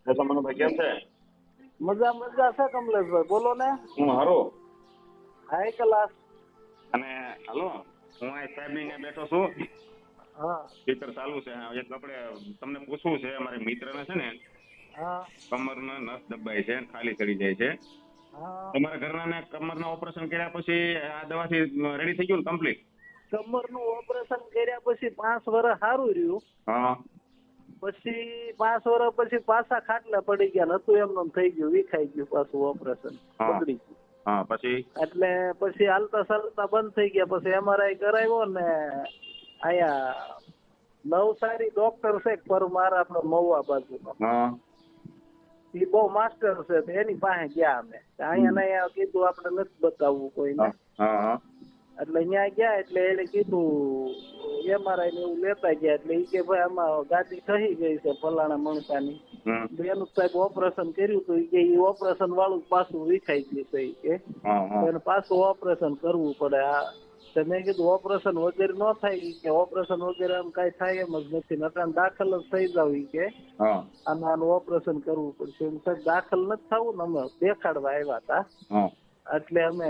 મનુભાઈ કેમ છે? મજા મજા છે કમલેશભાઈ, બોલો ને. હું હારો. High class. અને હાલો, હું અહીં સાહેબ ની બેઠો છું. હા સ્પીકર ચાલુ છે. એક આપણે તમને પૂછવું છે, અમારી મિત્રને છે ને હા કમરના નસ દબાય છે, ખાલી ચડી જાય છે. હા. તમારા ઘરના ને કમરના ઓપરેશન કર્યા પછી આ દવાથી રેડી થઈ ગયું ને કમ્પ્લીટ? કમરનું ઓપરેશન કર્યા પછી 5 વર્ષ સારું રહ્યું. હા પછી 5 વર્ષ પછી પાછા ખાટલા પડી ગયા, નતું એમનેમ થઈ ગયું, વિખાઈ ગયું પાછું ઓપરેશન, હા બગડી ગયું. હા પછી એટલે પછી હાલતા ચાલતા બંધ થઈ ગયા. પછી MRI કરાવ્યો ને અહીંયા નવસારી ડોક્ટર છે પરમાર, આપણો મહુવા બાજુનો, હા એ બહુ માસ્ટર છે. તો એની પાસે ગયા અમે. અહીંયા ને અહીંયા કીધું આપણે નથી બતાવવું કોઈને. હા હા એટલે અહીંયા ગયા એટલે એને કીધું MRI ને એવું લેતા ગયા. એટલે એ કે ભાઈ આમાં ગાદી થઈ ગઈ છે ફલાણા મણકાની. એનું સાહેબ ઓપરેશન કર્યું હતું. એ કે એ ઓપરેશન વાળું પાછું વિખાઈ ગયું છે. એ કે એને પાછું ઓપરેશન કરવું પડે. તો મેં કીધું ઓપરેશન વગેરે ન થાય કે ઓપરેશન વગેરે આમ કઈ થાય એમ જ નથી, નકર દાખલ જ થઈ જાવ કે આનું ઓપરેશન કરવું પડશે. સાહેબ દાખલ નથી થવું ને, અમે દેખાડવા આવ્યા હતા. એટલે અમે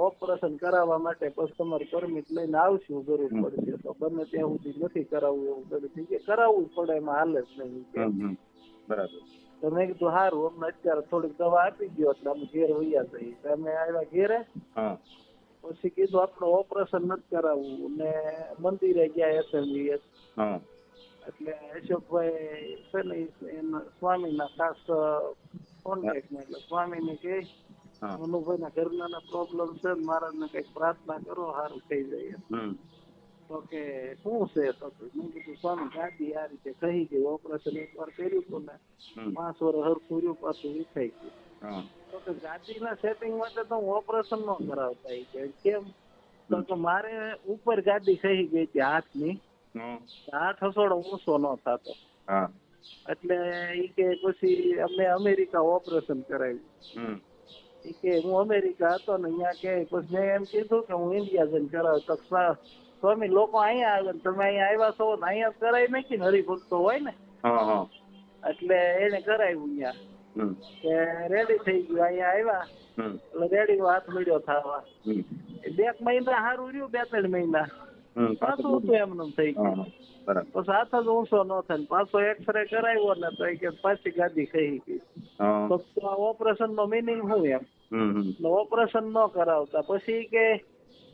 ઓપરેશન કરાવવા માટે પછી તમારી પરમિટ લઈને આવશું, જરૂર પડશે તો. બને ત્યાં સુધી નથી કરાવવું એવું બધું કે કરાવવું જ પડે, એમાં હાલે જ નહીં. બરાબર. તો મેં કીધું સારું, અમને અત્યારે થોડીક દવા આપી ગયો એટલે અમે ઘેર વૈયા જઈએ. અમે આવ્યા ઘેરે, પછી કીધું આપણે ઓપરેશન નથી કરાવવું ને મંદિરે ગયા SMVS. એટલે અશોકભાઈ છે ને એના સ્વામીના ખાસ કોન્ટેક્ટમાં, એટલે સ્વામીને કે મનુભાઈના ઘરના પ્રોબ્લેમ છે, મહારાજને કઈક પ્રાર્થના કરો સારું થઈ જાય. તો કે શું છે? તો મેં કીધું સ્વામી ગાદી આ રીતે કહી ગઈ, ઓપરેશન એકવાર કર્યું હતું ને 5 વર્ષ હરખું રહ્યું, પાછું વિખાઈ ગયું. તો કે ગાદીના સેટિંગ માટે તો હું ઓપરેશન ન કરાવતા. કે કેમ? તો કે મારે ઉપર ગાદી કહી ગઈ હતી હાથની, હાથ હસોડો ઊંચો ન થતો. એટલે એ કે પછી અમે અમેરિકા ઓપરેશન કરાવ્યું. એ કે હું અમેરિકા હતો ને અહીંયા કે પછી મેં એમ કીધું કે હું ઇન્ડિયા જઈને કરાવ. તો સ્વામી લોકો અહીંયા આવે, તમે અહીંયા આવ્યા છો ને અહીંયા કરાવી નાખી ને, હરિભક્તો હોય ને, એટલે એને કરાવ્યું અહીંયા. કે રેડી થઈ ગયું, અહીંયા આવ્યા એટલે રેડી હાથ મળ્યો થવા. 2 મહિના સારું રહ્યું, 2-3 મહિના પાછું ઊંચું એમને થઈ ગયું. પછી હાથ જ ઊંચો ન થાય. પાછો એક્સરે કરાવ્યો ને તો કે પાછી ગાદી કહી ગઈ. તો ઓપરેશન નો મિનિંગ શું એમ? ઓપરેશન ન કરાવતા. પછી કે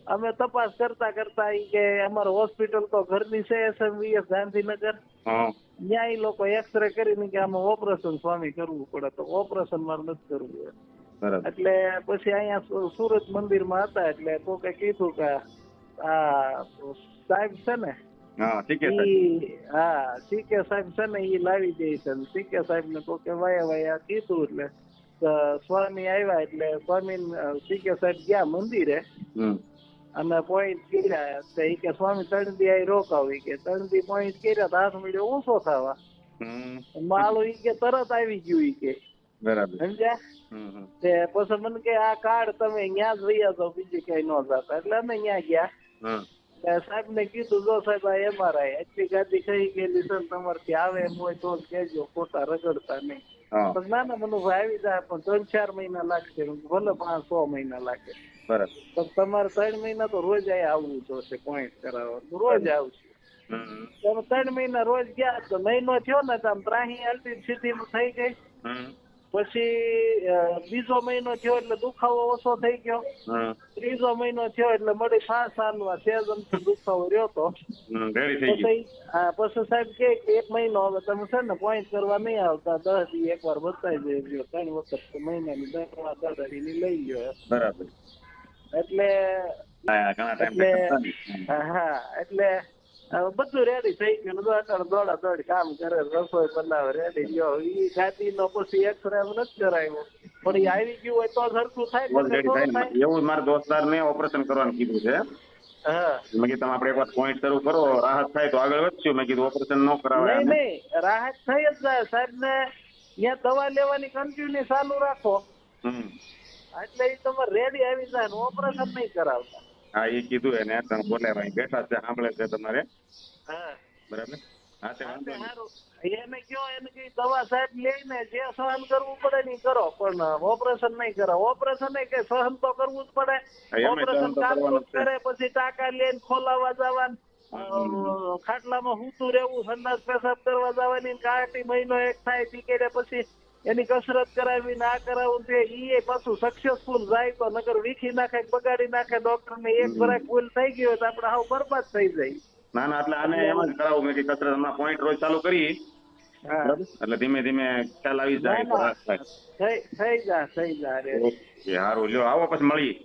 અમે તપાસ કરતા કરતા કે અમારે હોસ્પિટલ તો ઘરની છે SMVS ગાંધીનગર, ત્યાં એ લોકો એક્સરે કરીને કે આમાં ઓપરેશન સ્વામી કરવું પડે. તો ઓપરેશન મારે નથી કરવું. એટલે પછી અહીંયા સુરત મંદિરમાં હતા એટલે કોકે કીધું કે આ સાહેબ છે ને, CK સાહેબ છે ને, એ લાવી દે છે. CK સાહેબ ને કોકે વાયા કીધું એટલે સ્વામી આવ્યા. એટલે સ્વામી CK સાહેબ ગયા મંદિરે અને પોઈન્ટ કર્યા. એ કે સ્વામી 3 દી અહીં રોકાવી. કે 3 દી પોઈન્ટ કર્યા તો હાથ મળ્યો ઊંચો થવા. માળું ઈ કે તરત આવી ગયું. ઈ કે સમજ્યા? પછી મને કે આ કાર્ડ તમે ત્યાં જ વૈયા જાવ, બીજી કઈ ન જતા. એટલે અમે ત્યાં ગયા. સાહેબ ને કીધું, જો સાહેબ આ MRI એટલી ગાદી કહી ગયેલી છે, તમારથી આવે એમ હોય તો કહેજો, ખોટા રગડતા નહીં. ના ના મનુભાઈ આવી જાય, પણ 3-4 મહિના લાગશે. ભલે 5-6 મહિના લાગે. તો તમારે 3 મહિના તો રોજ અહીંયા આવવું જોશે પોઈન્ટ કરાવવા. રોજ આવશે. તમે 3 મહિના રોજ ગયા તો મહિનો થયો ને તો આમ ત્રાહી હાલતી સ્થિતિ થઈ ગઈ. પછી બીજો મહિનો થયો એટલે દુખાવો ઓછો થઈ ગયો. ત્રીજો મહિનો થયો એટલે મળી 5 સાલમાં સેજમથી દુખાવો રહ્યો તો. પછી સાહેબ કે 1 મહિનો હવે તમે છે ને પોઈન્ટ કરવા નહીં આવતા, 10 દી એકવાર બતાવી દેજો, 3 વખત મહિનાની દવા લઈ ગયો. બરાબર. એટલે બધું રેડી થઈ ગયું. દોડા દોડ કામ કરે, રસોઈ બનાવે, રેડી ગયો. એ ગાદી નો પછી એક્સરે નથી કરાવ્યો, પણ એ આવી ગયું હોય તો સરખું થાય. એવું મારા દોસ્તાર ને ઓપરેશન કરવાનું કીધું છે. મેં કીધું તમે આપણે એકવાર પોઈન્ટ શરૂ કરો, રાહત થાય તો આગળ વધશું. મેં કીધું ઓપરેશન ન કરાવાય. નહીં, રાહત થઈ જ જાય. સાહેબ ને ત્યાં દવા લેવાની કન્ટિન્યુ ચાલુ રાખો એટલે એ તમારે રેડી આવી જાય. ઓપરેશન નહીં કરાવતા. હા, એ કીધું એને. તમે બોલાવ્યા બેઠા છે, સાંભળે છે તમારે. બરાબર. હા તે વાંધો નહીં. સારું એને કયો એને કઈ દવા સાહેબ લઈને જે સહન કરવું પડે ને ઈ કરો પણ ઓપરેશન નહીં કરો. ઓપરેશન નહીં કે સહન તો કરવું જ પડે. હા, એમ ઓપરેશન સહન તો કામ કરવાનું જ છે. કરે પછી ટાંકા લઈને ખોલાવા જવાનું, ખાટલામાં સૂતું રહેવું, સંડાસ પેશાબ કરવા જવાની, કાટી મહિનો એક થાય ટીકેટે પછી એની કસરત કરાવીને આ કરાવું તે ઈ પાછું સક્સેસફુલ જાય તો નકર વીખી નાખે બગાડી નાખે ડોક્ટર ને એક જરાક ભૂલ થઈ ગઈ હોય તો આપણે હાવ બરબાદ થઈ જાય. ના ના એટલે આને એમ જ કરાવું મેં કે કસરત હમણાં પોઈન્ટ રોજ ચાલુ કરી હા બરાબર એટલે ધીમે ધીમે ખ્યાલ આવી જાય તો ના, રાહત થાય. થઈ જા રે. ઓકે સારું લ્યો આવો પછી મળીએ.